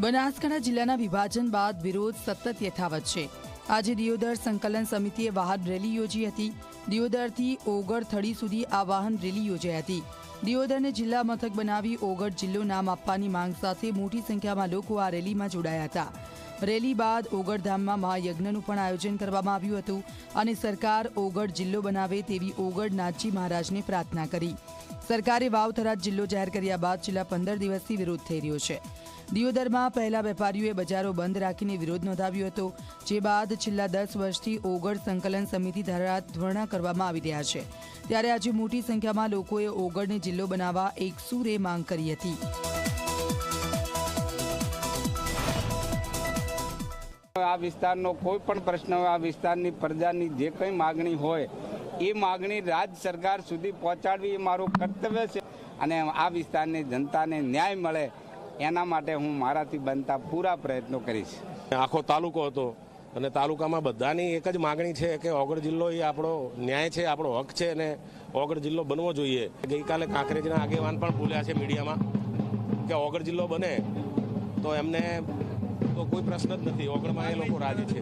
બનાસકાંઠા જિલ્લાના વિભાજન બાદ વિરોધ સતત યથાવત છે। આજે દિયોદર સંકલન સમિતિએ વાહન રેલી યોજી હતી। દિયોદરથી ઓગળ થડી સુધી આ વાહન રેલી યોજાઈ હતી। દિયોદરને જિલ્લા મથક બનાવી ઓગળ જિલ્લો નામ આપવાની માંગ સાથે મોટી સંખ્યામાં લોકો આ રેલીમાં જોડાયા હતા। રેલી બાદ ઓગળધામમાં મહાયજ્ઞનું પણ આયોજન કરવામાં આવ્યું હતું અને સરકાર ઓગળ જિલ્લો બનાવે તેવી ઓગળ નાથજી મહારાજને પ્રાર્થના કરી। સરકારે વાવ-થરાદ જિલ્લો જાહેર કર્યા બાદ છેલ્લા 15 દિવસથી વિરોધ થઈ રહ્યો છે। દિયોદરમાં પહેલા વેપારીઓએ બજારો બંધ રાખીને વિરોધ નોંધાવ્યો હતો, જે બાદ છેલ્લા 10 વર્ષથી ઓગળ સંકલન સમિતિ દ્વારા ધરણા કરવામાં આવી રહ્યા છે। ત્યારે આજે મોટી સંખ્યામાં લોકોએ ઓગળને જિલ્લો બનાવવા એક સૂરે માંગ કરી હતી। આ વિસ્તારનો કોઈ પણ પ્રશ્ન હોય, આ વિસ્તારની પ્રજાની જે કંઈ માગણી હોય એ માગણી રાજ્ય સરકાર સુધી પહોંચાડવી એ મારું કર્તવ્ય છે અને આ વિસ્તારની જનતાને ન્યાય મળે એના માટે હું મારાથી બનતા પૂરા પ્રયત્નો કરીશ। આખો તાલુકો હતો અને તાલુકામાં બધાની એક જ માગણી છે કે ઓગળ જિલ્લો એ આપણો ન્યાય છે, આપણો હક છે અને ઓગળ જિલ્લો બનવો જોઈએ। ગઈકાલે કાંકરેજના આગેવાન પણ બોલ્યા છે મીડિયામાં કે ઓગળ જિલ્લો બને તો એમને તો કોઈ પ્રશ્ન જ નથી, ઓગળમાં એ લોકો રાજી છે।